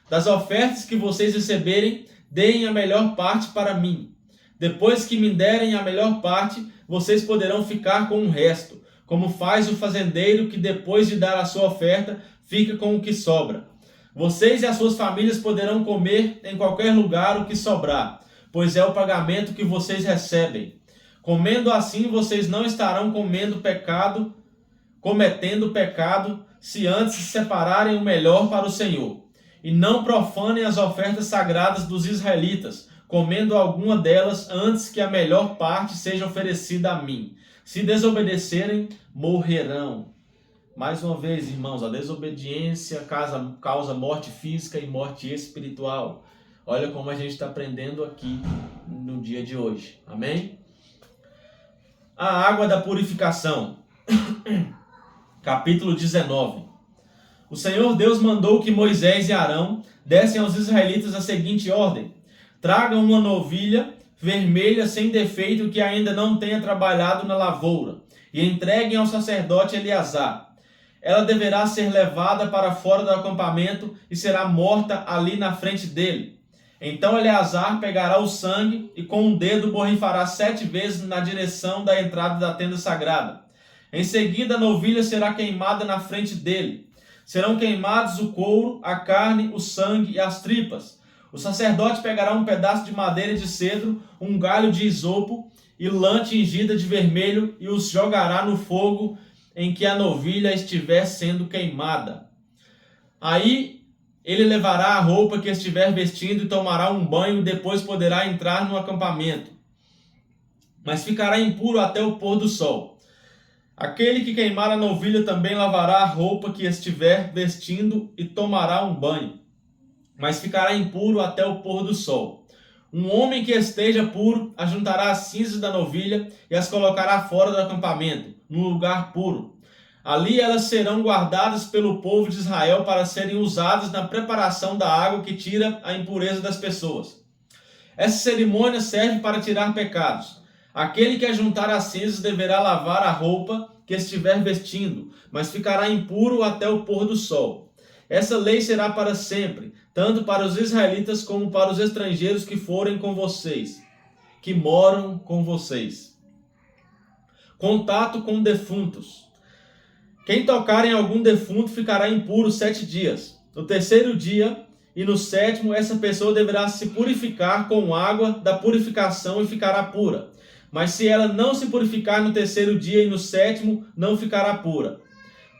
S1: Das ofertas que vocês receberem, deem a melhor parte para mim. Depois que me derem a melhor parte, vocês poderão ficar com o resto, como faz o fazendeiro que depois de dar a sua oferta, fica com o que sobra. Vocês e as suas famílias poderão comer em qualquer lugar o que sobrar, pois é o pagamento que vocês recebem. Comendo assim, vocês não estarão cometendo pecado, se antes se separarem o melhor para o Senhor. E não profanem as ofertas sagradas dos israelitas, comendo alguma delas antes que a melhor parte seja oferecida a mim. Se desobedecerem, morrerão. Mais uma vez, irmãos, a desobediência causa morte física e morte espiritual. Olha como a gente está aprendendo aqui no dia de hoje. Amém? A água da purificação. Capítulo 19. O Senhor Deus mandou que Moisés e Arão dessem aos israelitas a seguinte ordem: tragam uma novilha vermelha sem defeito que ainda não tenha trabalhado na lavoura, e entreguem ao sacerdote Eleazar. Ela deverá ser levada para fora do acampamento e será morta ali na frente dele. Então Eleazar pegará o sangue e com um dedo borrifará 7 vezes na direção da entrada da tenda sagrada. Em seguida a novilha será queimada na frente dele. Serão queimados o couro, a carne, o sangue e as tripas. O sacerdote pegará um pedaço de madeira de cedro, um galho de isopo e lã tingida de vermelho e os jogará no fogo em que a novilha estiver sendo queimada. Aí ele levará a roupa que estiver vestindo e tomará um banho, depois poderá entrar no acampamento. Mas ficará impuro até o pôr do sol. Aquele que queimar a novilha também lavará a roupa que estiver vestindo e tomará um banho, mas ficará impuro até o pôr do sol. Um homem que esteja puro ajuntará as cinzas da novilha e as colocará fora do acampamento, num lugar puro. Ali elas serão guardadas pelo povo de Israel para serem usadas na preparação da água que tira a impureza das pessoas. Essa cerimônia serve para tirar pecados. Aquele que ajuntar as cinzas deverá lavar a roupa que estiver vestindo, mas ficará impuro até o pôr do sol. Essa lei será para sempre, tanto para os israelitas como para os estrangeiros que forem com vocês, que moram com vocês. Contato com defuntos. Quem tocar em algum defunto ficará impuro 7 dias. No 3º dia e no 7º, essa pessoa deverá se purificar com água da purificação e ficará pura. Mas se ela não se purificar no 3º dia e no 7º, não ficará pura.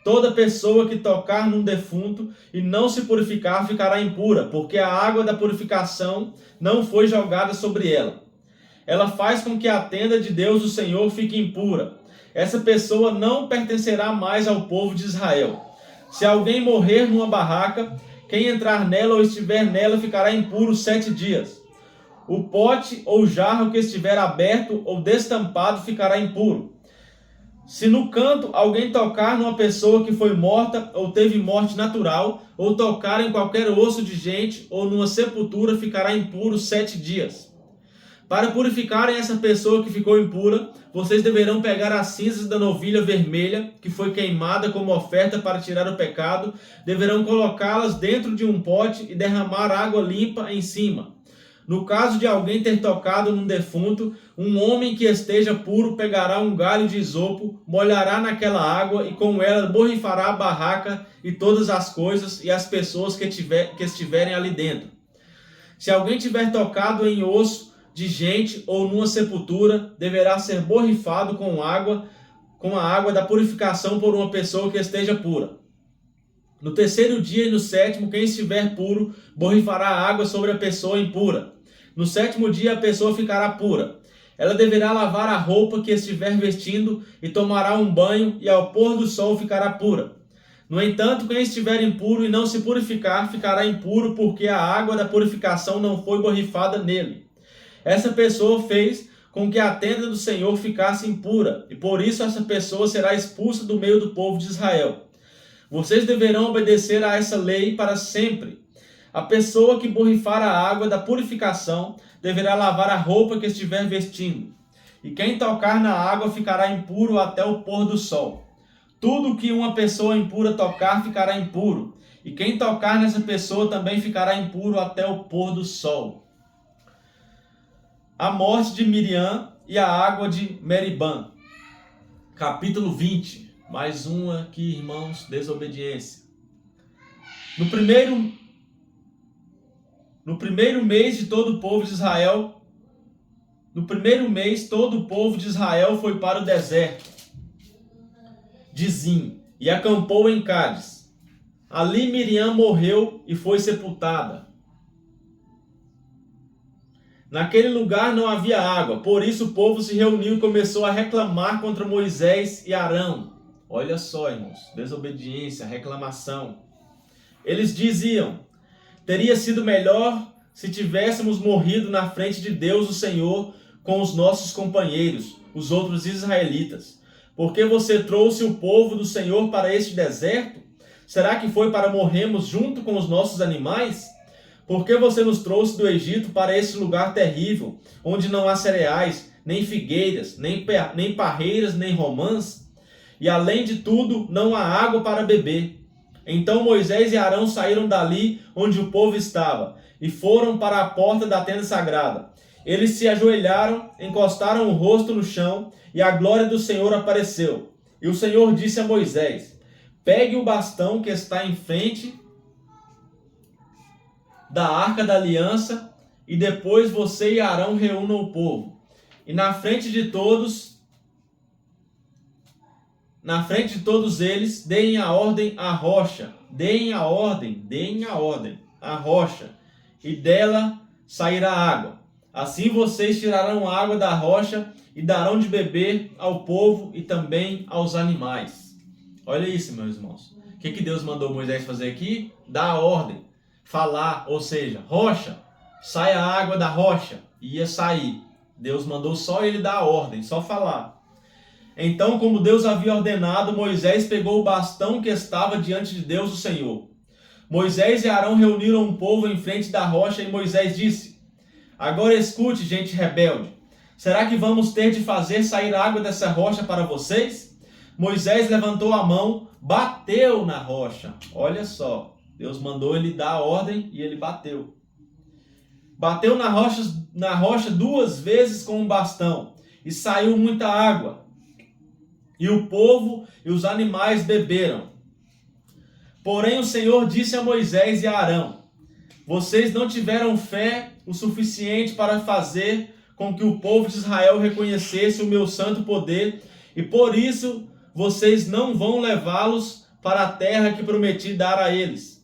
S1: Toda pessoa que tocar num defunto e não se purificar ficará impura, porque a água da purificação não foi jogada sobre ela. Ela faz com que a tenda de Deus, o Senhor, fique impura. Essa pessoa não pertencerá mais ao povo de Israel. Se alguém morrer numa barraca, quem entrar nela ou estiver nela ficará impuro 7 dias. O pote ou jarro que estiver aberto ou destampado ficará impuro. Se no canto alguém tocar numa pessoa que foi morta ou teve morte natural, ou tocar em qualquer osso de gente ou numa sepultura, ficará impuro 7 dias. Para purificarem essa pessoa que ficou impura, vocês deverão pegar as cinzas da novilha vermelha, que foi queimada como oferta para tirar o pecado, deverão colocá-las dentro de um pote e derramar água limpa em cima. No caso de alguém ter tocado num defunto, um homem que esteja puro pegará um galho de isopo, molhará naquela água e com ela borrifará a barraca e todas as coisas e as pessoas que estiverem ali dentro. Se alguém tiver tocado em osso, de gente ou numa sepultura deverá ser borrifado com a água da purificação por uma pessoa que esteja pura. No terceiro dia e no sétimo, quem estiver puro, borrifará água sobre a pessoa impura. No sétimo dia a pessoa ficará pura. Ela deverá lavar a roupa que estiver vestindo e tomará um banho, e ao pôr do sol ficará pura. No entanto, quem estiver impuro e não se purificar, ficará impuro, porque a água da purificação não foi borrifada nele. Essa pessoa fez com que a tenda do Senhor ficasse impura, e por isso essa pessoa será expulsa do meio do povo de Israel. Vocês deverão obedecer a essa lei para sempre. A pessoa que borrifar a água da purificação deverá lavar a roupa que estiver vestindo. E quem tocar na água ficará impuro até o pôr do sol. Tudo que uma pessoa impura tocar ficará impuro. E quem tocar nessa pessoa também ficará impuro até o pôr do sol. A morte de Miriam e a água de Meribã. Capítulo 20. Mais uma aqui, irmãos, desobediência. No primeiro mês de todo o povo de Israel, todo o povo de Israel foi para o deserto de Zim e acampou em Cádiz. Ali Miriam morreu e foi sepultada. Naquele lugar não havia água, por isso o povo se reuniu e começou a reclamar contra Moisés e Arão. Olha só, irmãos, desobediência, reclamação. Eles diziam: teria sido melhor se tivéssemos morrido na frente de Deus, o Senhor, com os nossos companheiros, os outros israelitas. Porque você trouxe o povo do Senhor para este deserto? Será que foi para morrermos junto com os nossos animais? Porque você nos trouxe do Egito para este lugar terrível, onde não há cereais, nem figueiras, nem parreiras, nem romãs? E além de tudo, não há água para beber. Então Moisés e Arão saíram dali onde o povo estava e foram para a porta da tenda sagrada. Eles se ajoelharam, encostaram o rosto no chão e a glória do Senhor apareceu. E o Senhor disse a Moisés: pegue o bastão que está em frente da arca da aliança e depois você e Arão reúnam o povo. E na frente de todos eles, deem a ordem à rocha, à rocha, e dela sairá água. Assim vocês tirarão água da rocha e darão de beber ao povo e também aos animais. Olha isso, meus irmãos. O que Deus mandou Moisés fazer aqui? Dar a ordem, falar, ou seja, rocha, sai a água da rocha. Ia sair. Deus mandou só ele dar a ordem, só falar. Então, como Deus havia ordenado, Moisés pegou o bastão que estava diante de Deus, o Senhor. Moisés e Arão reuniram o povo em frente da rocha e Moisés disse: agora escute, gente rebelde. Será que vamos ter de fazer sair água dessa rocha para vocês? Moisés levantou a mão, bateu na rocha. Olha só, Deus mandou ele dar a ordem e ele bateu. Bateu na rocha 2 vezes com um bastão e saiu muita água. E o povo e os animais beberam. Porém o Senhor disse a Moisés e a Arão: vocês não tiveram fé o suficiente para fazer com que o povo de Israel reconhecesse o meu santo poder, e por isso vocês não vão levá-los para a terra que prometi dar a eles.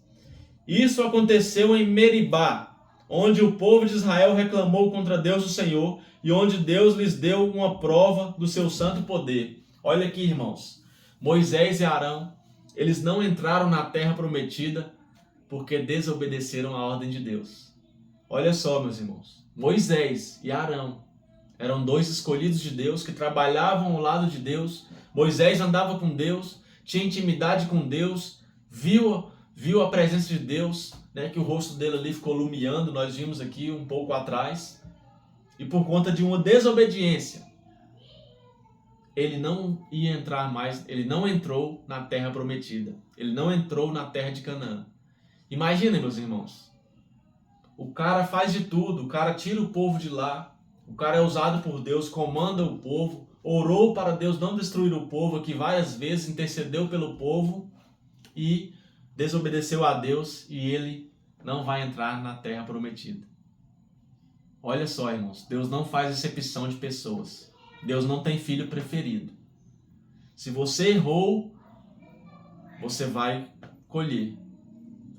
S1: Isso aconteceu em Meribá, onde o povo de Israel reclamou contra Deus o Senhor, e onde Deus lhes deu uma prova do seu santo poder. Olha aqui, irmãos, Moisés e Arão, eles não entraram na terra prometida porque desobedeceram a ordem de Deus. Olha só, meus irmãos, Moisés e Arão eram 2 escolhidos de Deus que trabalhavam ao lado de Deus. Moisés andava com Deus, tinha intimidade com Deus, viu a presença de Deus, né, que o rosto dele ali ficou lumiando, nós vimos aqui um pouco atrás. E por conta de uma desobediência, ele não ia entrar mais, ele não entrou na terra prometida. Ele não entrou na terra de Canaã. Imaginem, meus irmãos. O cara faz de tudo, o cara tira o povo de lá, o cara é usado por Deus, comanda o povo, orou para Deus não destruir o povo aqui várias vezes, intercedeu pelo povo e desobedeceu a Deus, e ele não vai entrar na terra prometida. Olha só, irmãos, Deus não faz acepção de pessoas. Deus não tem filho preferido. Se você errou, você vai colher.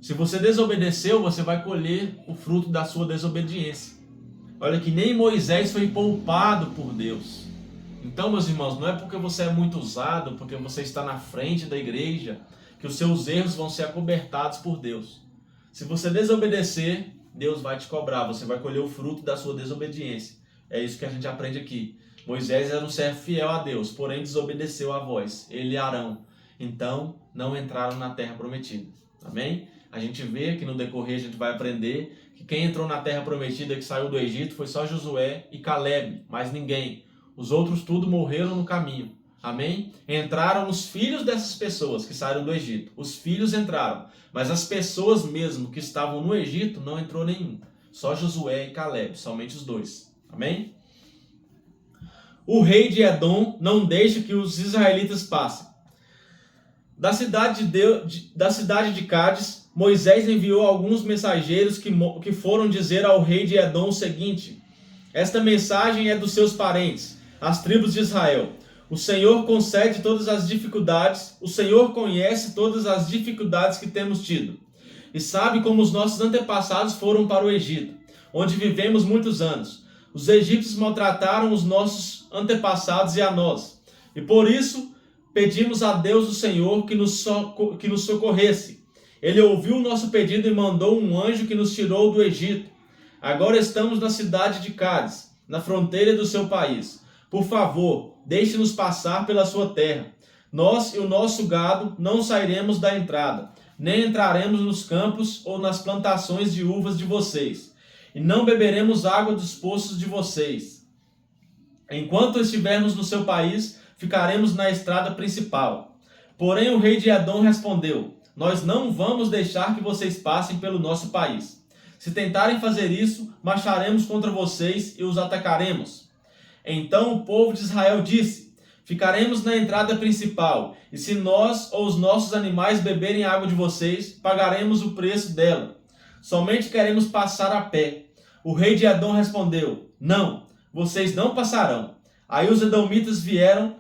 S1: Se você desobedeceu, você vai colher o fruto da sua desobediência. Olha que nem Moisés foi poupado por Deus. Então, meus irmãos, não é porque você é muito usado, porque você está na frente da igreja, que os seus erros vão ser acobertados por Deus. Se você desobedecer, Deus vai te cobrar, você vai colher o fruto da sua desobediência. É isso que a gente aprende aqui. Moisés era um servo fiel a Deus, porém desobedeceu a voz, ele e Arão. Então, não entraram na terra prometida. Amém? A gente vê que no decorrer a gente vai aprender que quem entrou na terra prometida, que saiu do Egito, foi só Josué e Calebe, mais ninguém. Os outros tudo morreram no caminho. Amém? Entraram os filhos dessas pessoas que saíram do Egito. Os filhos entraram, mas as pessoas mesmo que estavam no Egito não entrou nenhum. Só Josué e Calebe, somente os dois. Amém? O rei de Edom não deixa que os israelitas passem. Da cidade de Cádiz, Moisés enviou alguns mensageiros que foram dizer ao rei de Edom o seguinte: esta mensagem é dos seus parentes, as tribos de Israel. O Senhor concede todas as dificuldades, o Senhor conhece todas as dificuldades que temos tido, e sabe como os nossos antepassados foram para o Egito, onde vivemos muitos anos. Os egípcios maltrataram os nossos antepassados e a nós, e por isso pedimos a Deus o Senhor que nos socorresse. Ele ouviu o nosso pedido e mandou um anjo que nos tirou do Egito. Agora estamos na cidade de Cádiz, na fronteira do seu país. Por favor, deixe-nos passar pela sua terra. Nós e o nosso gado não sairemos da entrada, nem entraremos nos campos ou nas plantações de uvas de vocês, e não beberemos água dos poços de vocês. Enquanto estivermos no seu país, ficaremos na estrada principal. Porém o rei de Edom respondeu: nós não vamos deixar que vocês passem pelo nosso país. Se tentarem fazer isso, marcharemos contra vocês e os atacaremos. Então o povo de Israel disse: ficaremos na entrada principal, e se nós ou os nossos animais beberem a água de vocês, pagaremos o preço dela. Somente queremos passar a pé. O rei de Edom respondeu: não, vocês não passarão. Aí os edomitas vieram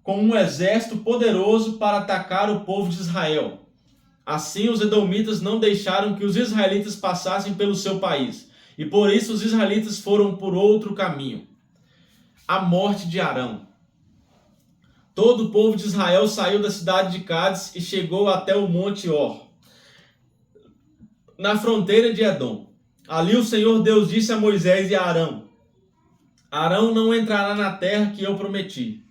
S1: com um exército poderoso para atacar o povo de Israel. Assim os edomitas não deixaram que os israelitas passassem pelo seu país, e por isso os israelitas foram por outro caminho. A morte de Arão. Todo o povo de Israel saiu da cidade de Cádiz e chegou até o monte Or, na fronteira de Edom. Ali o Senhor Deus disse a Moisés e a Arão: Arão não entrará na terra que eu prometi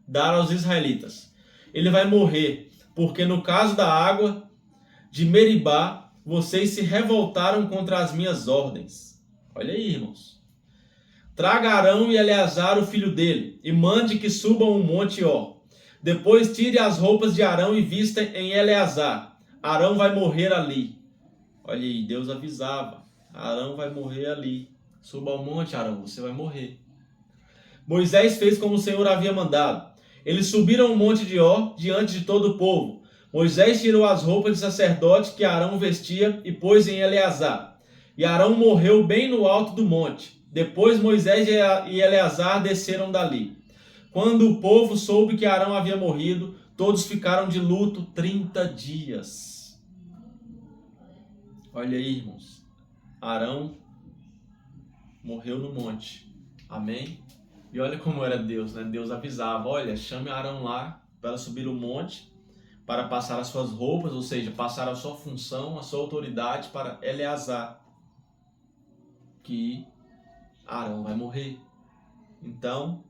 S1: dar aos israelitas. Ele vai morrer, porque no caso da água de Meribá, vocês se revoltaram contra as minhas ordens. Olha aí, irmãos. Traga Arão e Eleazar, o filho dele, e mande que subam o monte Or. Depois tire as roupas de Arão e vista em Eleazar. Arão vai morrer ali. Olha aí, Deus avisava. Arão vai morrer ali. Suba ao monte, Arão, você vai morrer. Moisés fez como o Senhor havia mandado. Eles subiram o monte de Or diante de todo o povo. Moisés tirou as roupas de sacerdote que Arão vestia e pôs em Eleazar. E Arão morreu bem no alto do monte. Depois Moisés e Eleazar desceram dali. Quando o povo soube que Arão havia morrido, todos ficaram de luto 30 dias. Olha aí, irmãos. Arão morreu no monte. Amém? E olha como era Deus, né? Deus avisava: olha, chame Arão lá para subir o monte, para passar as suas roupas, ou seja, passar a sua função, a sua autoridade para Eleazar, que Arão vai morrer. Então,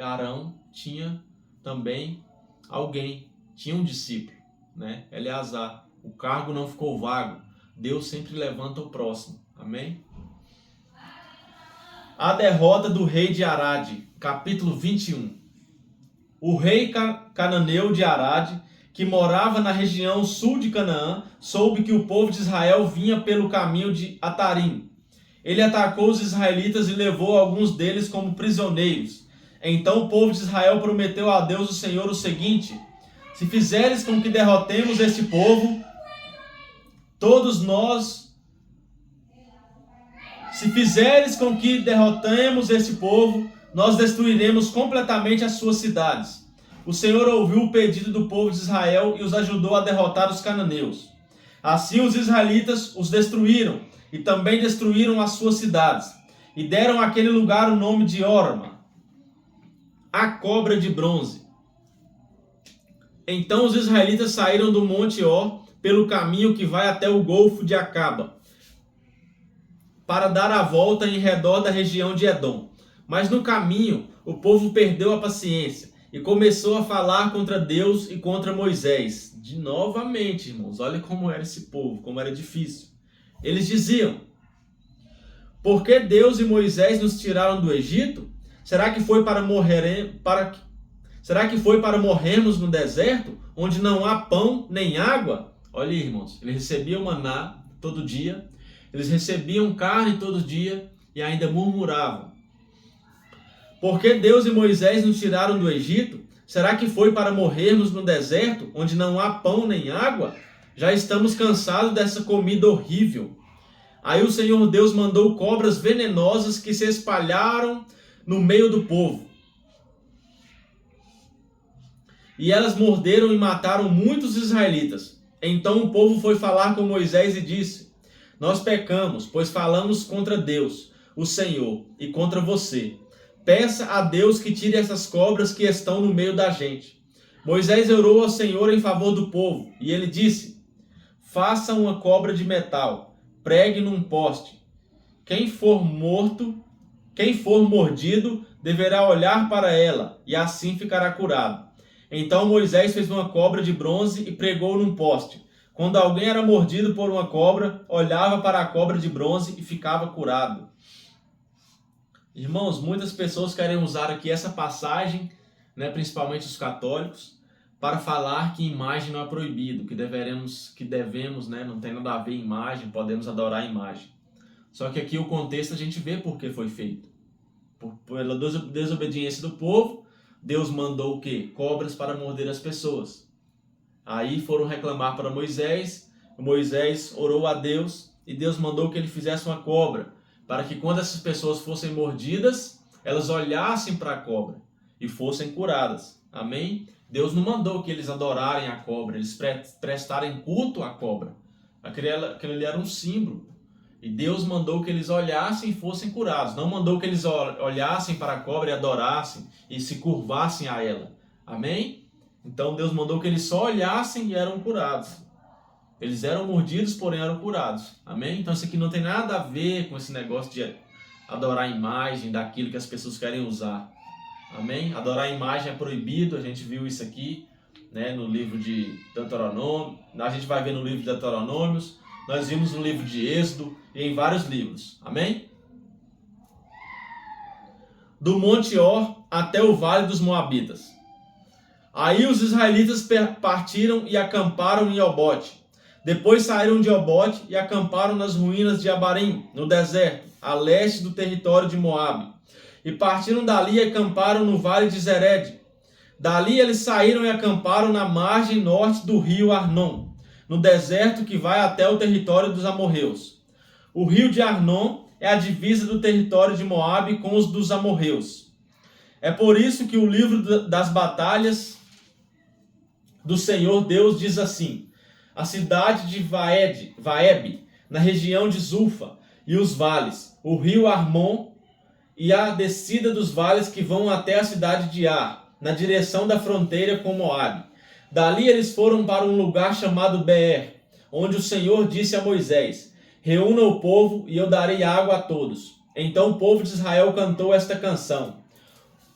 S1: Arão tinha também alguém, tinha um discípulo, né? Eleazar. O cargo não ficou vago. Deus sempre levanta o próximo. Amém? A derrota do rei de Arade, capítulo 21. O rei cananeu de Arade, que morava na região sul de Canaã, soube que o povo de Israel vinha pelo caminho de Atarim. Ele atacou os israelitas e levou alguns deles como prisioneiros. Então o povo de Israel prometeu a Deus o Senhor o seguinte: se fizeres com que derrotemos este povo, todos nós Se fizeres com que derrotemos este povo, nós destruiremos completamente as suas cidades. O Senhor ouviu o pedido do povo de Israel e os ajudou a derrotar os cananeus. Assim os israelitas os destruíram e também destruíram as suas cidades, e deram àquele lugar o nome de Horma, a cobra de bronze. Então os israelitas saíram do monte Or pelo caminho que vai até o golfo de Acaba, para dar a volta em redor da região de Edom. Mas no caminho o povo perdeu a paciência e começou a falar contra Deus e contra Moisés. Novamente, irmãos, olha como era esse povo, como era difícil. Eles diziam: por que Deus e Moisés nos tiraram do Egito? Será que foi para morrermos no deserto, onde não há pão nem água? Olha, irmãos, eles recebiam maná todo dia, eles recebiam carne todo dia e ainda murmuravam. Por que Deus e Moisés nos tiraram do Egito? Será que foi para morrermos no deserto, onde não há pão nem água? Já estamos cansados dessa comida horrível. Aí o Senhor Deus mandou cobras venenosas que se espalharam no meio do povo. E elas morderam e mataram muitos israelitas. Então o povo foi falar com Moisés e disse: nós pecamos, pois falamos contra Deus, o Senhor, e contra você. Peça a Deus que tire essas cobras que estão no meio da gente. Moisés orou ao Senhor em favor do povo, e ele disse: faça uma cobra de metal, pregue num poste. Quem for mordido, deverá olhar para ela, e assim ficará curado. Então Moisés fez uma cobra de bronze e pregou num poste. Quando alguém era mordido por uma cobra, olhava para a cobra de bronze e ficava curado. Irmãos, muitas pessoas querem usar aqui essa passagem, principalmente os católicos, para falar que imagem não é proibido, que devemos, não tem nada a ver imagem, podemos adorar a imagem. Só que aqui o contexto a gente vê por que foi feito. Pela desobediência do povo, Deus mandou o quê? Cobras para morder as pessoas. Aí foram reclamar para Moisés, Moisés orou a Deus e Deus mandou que ele fizesse uma cobra, para que quando essas pessoas fossem mordidas, elas olhassem para a cobra e fossem curadas. Amém? Deus não mandou que eles adorarem a cobra, eles prestarem culto à cobra. Aquele ali era um símbolo. E Deus mandou que eles olhassem e fossem curados. Não mandou que eles olhassem para a cobra e adorassem e se curvassem a ela. Amém? Então Deus mandou que eles só olhassem e eram curados. Eles eram mordidos, porém eram curados. Amém? Então isso aqui não tem nada a ver com esse negócio de adorar a imagem daquilo que as pessoas querem usar. Amém? Adorar a imagem é proibido, a gente viu isso aqui, no livro de Deuteronômio. A gente vai ver no livro de Deuteronômios, nós vimos no livro de Êxodo e em vários livros. Amém? Do Monte Or até o Vale dos Moabitas. Aí os israelitas partiram e acamparam em Obote. Depois saíram de Obote e acamparam nas ruínas de Abarim, no deserto, a leste do território de Moabe. E partiram dali e acamparam no vale de Zered. Dali eles saíram e acamparam na margem norte do rio Arnon, no deserto que vai até o território dos amorreus. O rio de Arnon é a divisa do território de Moabe com os dos amorreus. É por isso que o livro das batalhas do Senhor Deus diz assim: a cidade de Vaeb, na região de Zulfa, e os vales, o rio Armon e a descida dos vales que vão até a cidade de Ar, na direção da fronteira com Moabe. Dali eles foram para um lugar chamado Beer, onde o Senhor disse a Moisés: reúna o povo e eu darei água a todos. Então o povo de Israel cantou esta canção: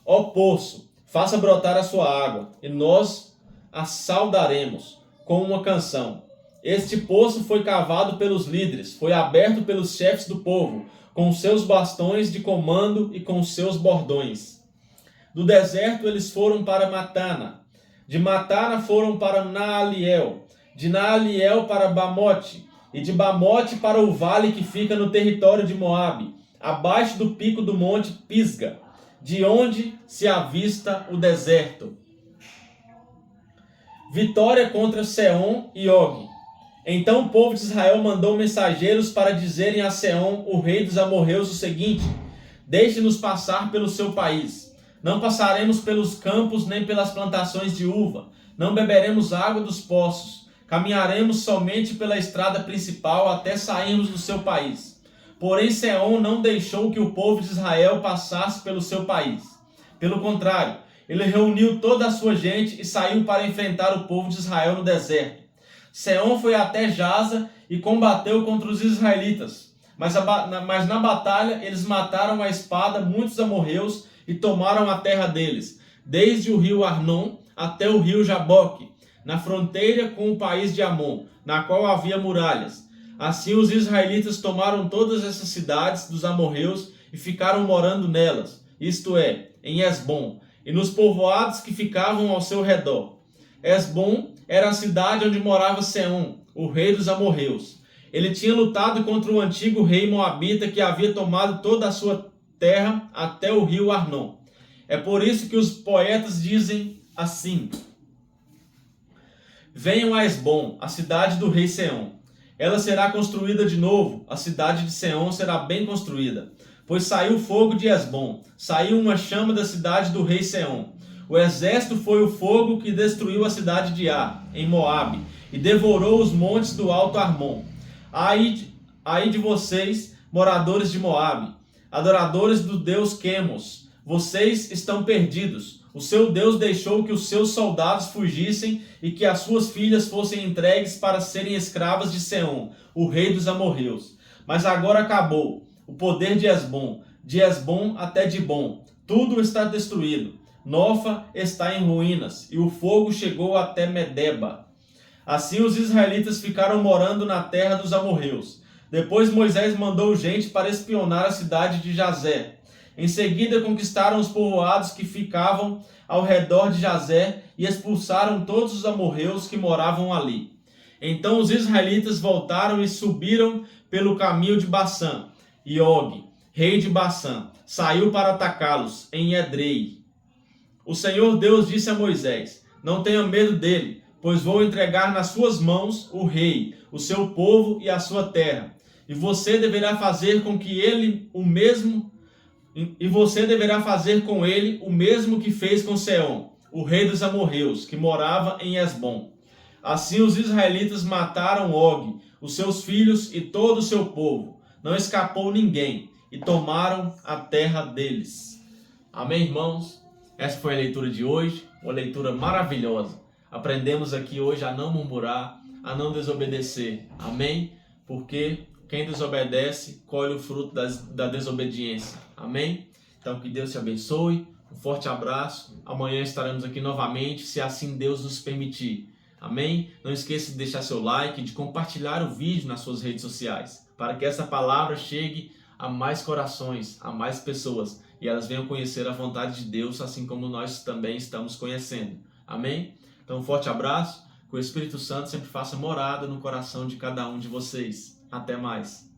S1: ó poço, faça brotar a sua água, e nós a saudaremos com uma canção. Este poço foi cavado pelos líderes, foi aberto pelos chefes do povo, com seus bastões de comando e com seus bordões. Do deserto eles foram para Matana, de Matana foram para Naaliel, de Naaliel para Bamote, e de Bamote para o vale que fica no território de Moabe, abaixo do pico do monte Pisga, de onde se avista o deserto. Vitória contra Seom e Og. Então o povo de Israel mandou mensageiros para dizerem a Seom, o rei dos amorreus, o seguinte: deixe-nos passar pelo seu país. Não passaremos pelos campos nem pelas plantações de uva. Não beberemos água dos poços. Caminharemos somente pela estrada principal até sairmos do seu país. Porém Seom não deixou que o povo de Israel passasse pelo seu país. Pelo contrário, ele reuniu toda a sua gente e saiu para enfrentar o povo de Israel no deserto. Seom foi até Jaza e combateu contra os israelitas. Mas na batalha eles mataram à espada muitos amorreus e tomaram a terra deles, desde o rio Arnon até o rio Jaboque, na fronteira com o país de Amon, na qual havia muralhas. Assim os israelitas tomaram todas essas cidades dos amorreus e ficaram morando nelas, isto é, em Esbom, e nos povoados que ficavam ao seu redor. Esbom era a cidade onde morava Seom, o rei dos amorreus. Ele tinha lutado contra o antigo rei moabita que havia tomado toda a sua terra até o rio Arnon. É por isso que os poetas dizem assim: venham a Esbom, a cidade do rei Seom. Ela será construída de novo, a cidade de Seom será bem construída. Pois saiu fogo de Esbom, saiu uma chama da cidade do rei Seom. O exército foi o fogo que destruiu a cidade de Ar, em Moabe, e devorou os montes do alto Armon. Ai de vocês, moradores de Moabe, adoradores do deus Quemos, vocês estão perdidos. O seu Deus deixou que os seus soldados fugissem e que as suas filhas fossem entregues para serem escravas de Seom, o rei dos amorreus. Mas agora acabou o poder de Esbom até Dibom. Tudo está destruído. Nofa está em ruínas e o fogo chegou até Medeba. Assim os israelitas ficaram morando na terra dos amorreus. Depois Moisés mandou gente para espionar a cidade de Jazé. Em seguida conquistaram os povoados que ficavam ao redor de Jazé e expulsaram todos os amorreus que moravam ali. Então os israelitas voltaram e subiram pelo caminho de Bassã. E Og, rei de Bassã, saiu para atacá-los em Edrei. O Senhor Deus disse a Moisés: não tenha medo dele, pois vou entregar nas suas mãos o rei, o seu povo e a sua terra. E você deverá fazer com ele o mesmo que fez com Seom, o rei dos amorreus, que morava em Esbom. Assim os israelitas mataram Og, os seus filhos e todo o seu povo. Não escapou ninguém, e tomaram a terra deles. Amém, irmãos? Essa foi a leitura de hoje, uma leitura maravilhosa. Aprendemos aqui hoje a não murmurar, a não desobedecer. Amém? Porque quem desobedece colhe o fruto da desobediência. Amém? Então que Deus te abençoe. Um forte abraço. Amanhã estaremos aqui novamente, se assim Deus nos permitir. Amém? Não esqueça de deixar seu like e de compartilhar o vídeo nas suas redes sociais, para que essa palavra chegue a mais corações, a mais pessoas, e elas venham conhecer a vontade de Deus, assim como nós também estamos conhecendo. Amém? Então um forte abraço, que o Espírito Santo sempre faça morada no coração de cada um de vocês. Até mais!